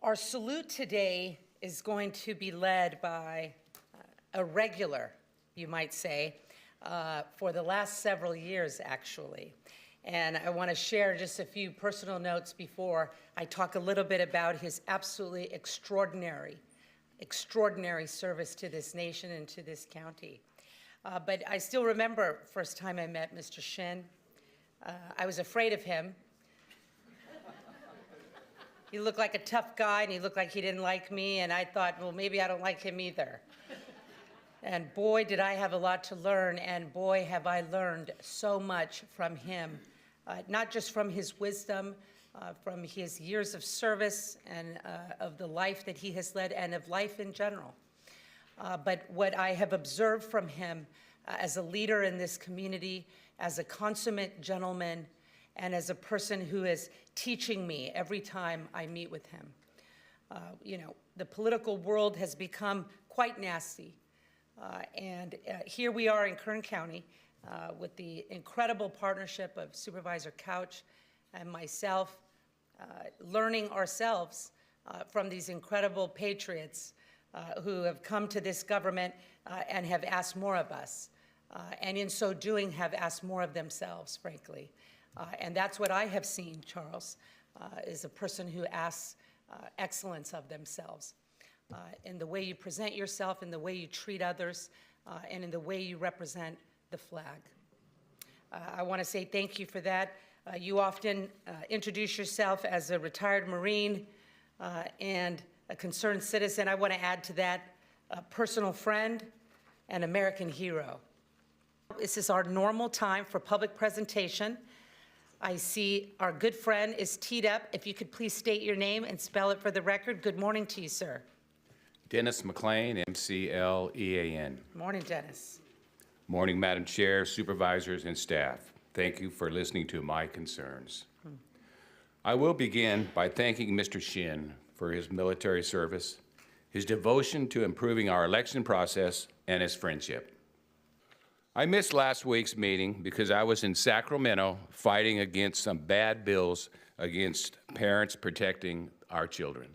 Our salute today is going to be led by a regular, you might say, for the last several years, actually. And I want to share just a few personal notes before I talk a little bit about his absolutely extraordinary service to this nation and to this county. But I still remember first time I met Mr. Shin. I was afraid of him. He looked like a tough guy, and he looked like he didn't like me, and I thought, well, maybe I don't like him either. And boy, did I have a lot to learn, and boy, have I learned so much from him, not just from his wisdom, from his years of service and of the life that he has led and of life in general. But what I have observed from him as a leader in this community, as a consummate gentleman, and as a person who is teaching me every time I meet with him. You know, the political world has become quite nasty. And here we are in Kern County with the incredible partnership of Supervisor Couch and myself, learning ourselves from these incredible patriots who have come to this government and have asked more of us, and in so doing have asked more of themselves, frankly. And that's what I have seen, Charles, is a person who asks excellence of themselves in the way you present yourself, in the way you treat others, and in the way you represent the flag. I want to say thank you for that. You often introduce yourself as a retired Marine and a concerned citizen. I want to add to that a personal friend and American hero. This is our normal time for public presentation. I see our good friend is teed up. If you could please state your name and spell it for the record. Good morning to you, sir. Dennis McLean, McLean. Morning, Dennis. Morning, Madam Chair, supervisors, and staff. Thank you for listening to my concerns. I will begin by thanking Mr. Shin for his military service, his devotion to improving our election process, and his friendship. I missed last week's meeting because I was in Sacramento fighting against some bad bills against parents protecting our children.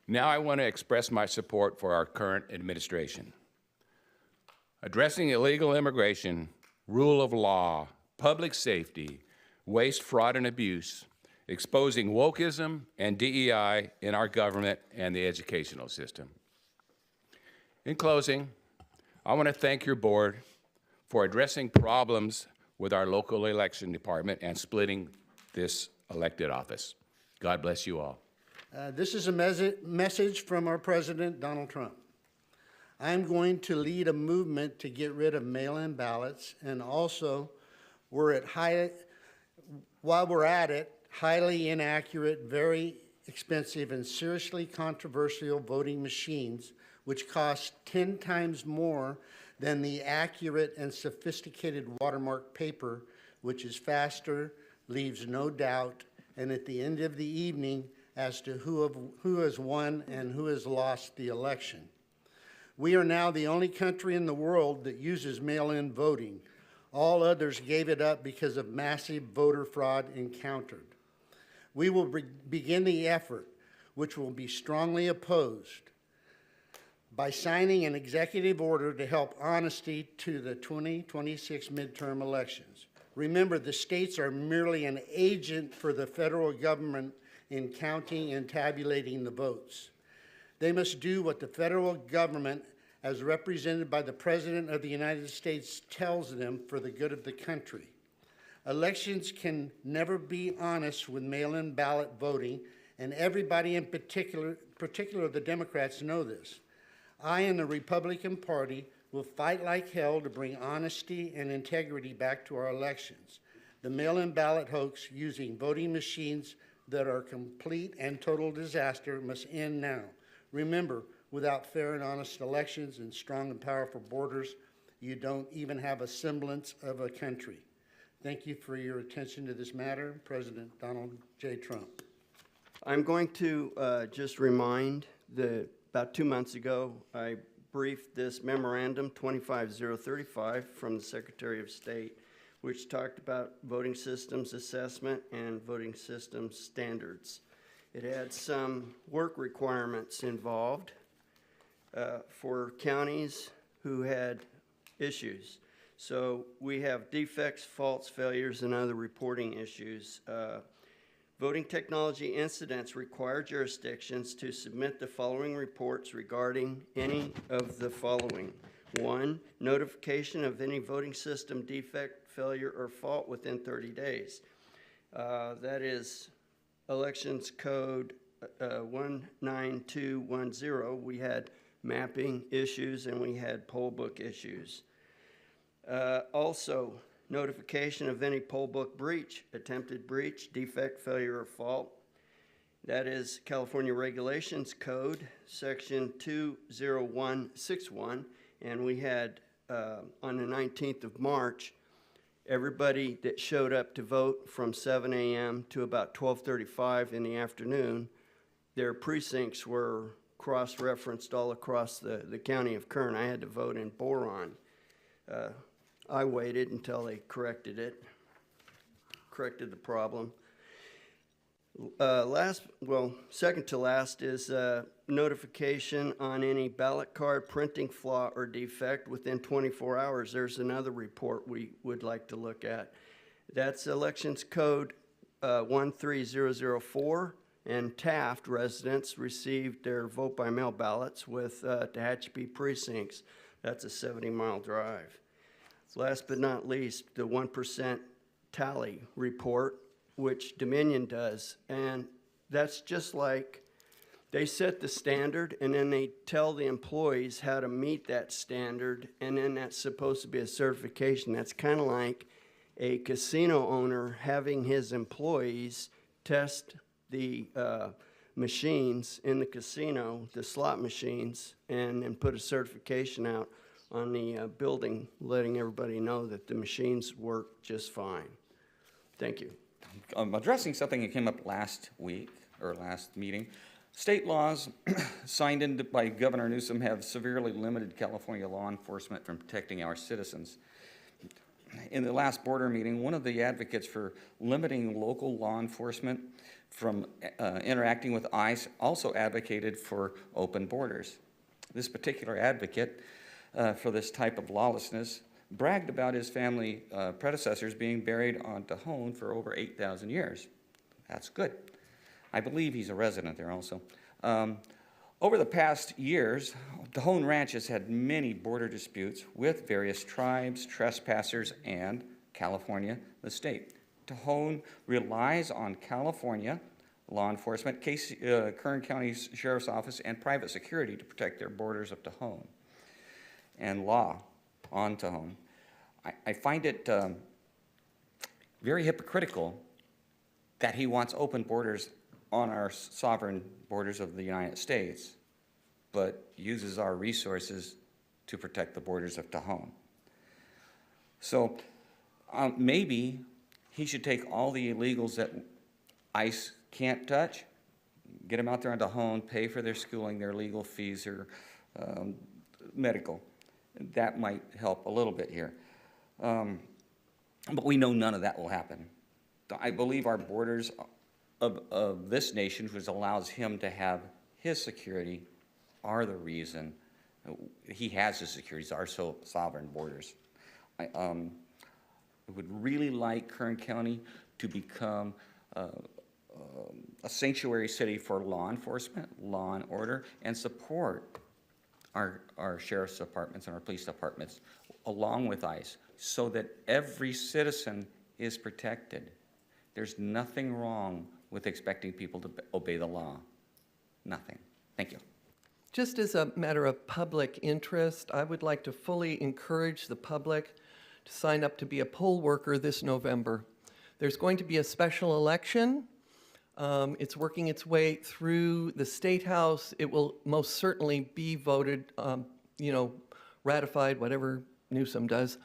Now I want to express my support for our current administration. Addressing illegal immigration, rule of law, public safety, waste, fraud, and abuse, exposing wokeism and DEI in our government and the educational system. In closing, I want to thank your board for addressing problems with our local election department and splitting this elected office. God bless you all. This is a message from our president, Donald Trump. I'm going to lead a movement to get rid of mail-in ballots, and also while we're at it, highly inaccurate, very expensive, and seriously controversial voting machines, which cost 10 times more than the accurate and sophisticated watermark paper, which is faster, leaves no doubt, and at the end of the evening as to who has won and who has lost the election. We are now the only country in the world that uses mail-in voting. All others gave it up because of massive voter fraud encountered. We will begin the effort, which will be strongly opposed, by signing an executive order to help honesty to the 2026 midterm elections. Remember, the states are merely an agent for the federal government in counting and tabulating the votes. They must do what the federal government, as represented by the President of the United States, tells them for the good of the country. Elections can never be honest with mail-in ballot voting, and everybody in particular the Democrats know this. I and the Republican Party will fight like hell to bring honesty and integrity back to our elections. The mail-in ballot hoax using voting machines that are complete and total disaster must end now. Remember, without fair and honest elections and strong and powerful borders, you don't even have a semblance of a country. Thank you for your attention to this matter. President Donald J. Trump. I'm going to just remind that about 2 months ago, I briefed this memorandum 25035 from the Secretary of State, which talked about voting systems assessment and voting systems standards. It had some work requirements involved for counties who had issues. So we have defects, faults, failures, and other reporting issues. Voting technology incidents require jurisdictions to submit the following reports regarding any of the following. 1, notification of any voting system defect, failure, or fault within 30 days. That is Elections Code 19210. We had mapping issues and we had poll book issues. Also, notification of any poll book breach, attempted breach, defect, failure, or fault. That is California Regulations Code, Section 20161. And we had, on the 19th of March, everybody that showed up to vote from 7 a.m. to about 12:35 in the afternoon, their precincts were cross-referenced all across the county of Kern. I had to vote in Boron. I waited until they corrected the problem. Second to last is notification on any ballot card printing flaw or defect within 24 hours. There's another report we would like to look at. That's Elections Code 13004, and Taft residents received their vote-by-mail ballots with Tehachapi precincts. That's a 70-mile drive. Last but not least, the 1% tally report, which Dominion does. And that's just like they set the standard and then they tell the employees how to meet that standard, and then that's supposed to be a certification. That's kind of like a casino owner having his employees test the machines in the casino, the slot machines, and put a certification out on the building, letting everybody know that the machines work just fine. Thank you. I'm addressing something that came up last week, or last meeting. State laws signed into by Governor Newsom have severely limited California law enforcement from protecting our citizens. In the last border meeting, one of the advocates for limiting local law enforcement from interacting with ICE also advocated for open borders. This particular advocate for this type of lawlessness bragged about his family predecessors being buried on Tejon for over 8,000 years. That's good. I believe he's a resident there also. Over the past years, Tejon Ranch has had many border disputes with various tribes, trespassers, and California, the state. Tejon relies on California law enforcement, Kern County Sheriff's Office, and private security to protect their borders of Tejon and law on Tejon. I find it very hypocritical that he wants open borders on our sovereign borders of the United States, but uses our resources to protect the borders of Tejon. So maybe he should take all the illegals that ICE can't touch, get them out there on Tejon, pay for their schooling, their legal fees, or medical. That might help a little bit here. But we know none of that will happen. I believe our borders of this nation, which allows him to have his security, are the reason he has his security, our sovereign borders. I would really like Kern County to become a sanctuary city for law enforcement, law and order, and support our sheriff's departments and our police departments along with ICE so that every citizen is protected. There's nothing wrong with expecting people to obey the law. Nothing. Thank you. Just as a matter of public interest, I would like to fully encourage the public to sign up to be a poll worker this November. There's going to be a special election. It's working its way through the State House. It will most certainly be voted, ratified, whatever Newsom does.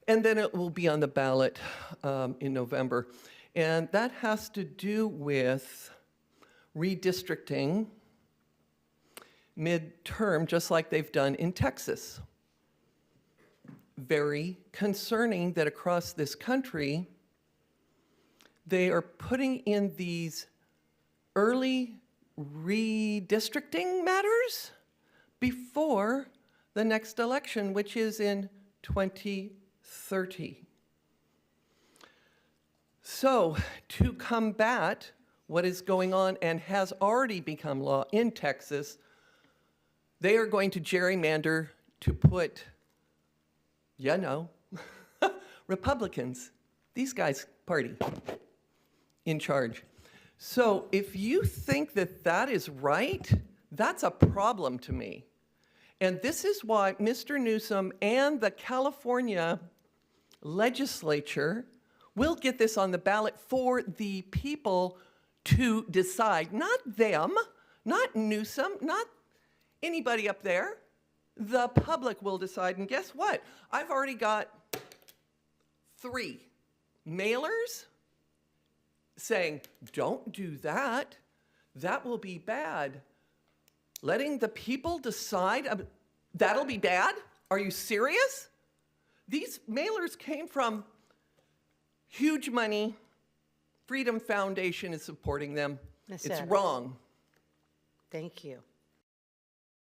And then it will be on the ballot in November. And that has to do with redistricting midterm, just like they've done in Texas. Very concerning that across this country, they are putting in these early redistricting matters before the next election, which is in 2030. So, to combat what is going on and has already become law in Texas, they are going to gerrymander to put, you know, Republicans, these guys' party, in charge. So if you think that that is right, that's a problem to me. And this is why Mr. Newsom and the California legislature will get this on the ballot for the people to decide. Not them, not Newsom, not anybody up there. The public will decide. And guess what? I've already got 3 mailers saying, don't do that. That will be bad. Letting the people decide, that'll be bad? Are you serious? These mailers came from huge money. Freedom Foundation is supporting them. Miss It's Abbott. wrong. Thank you.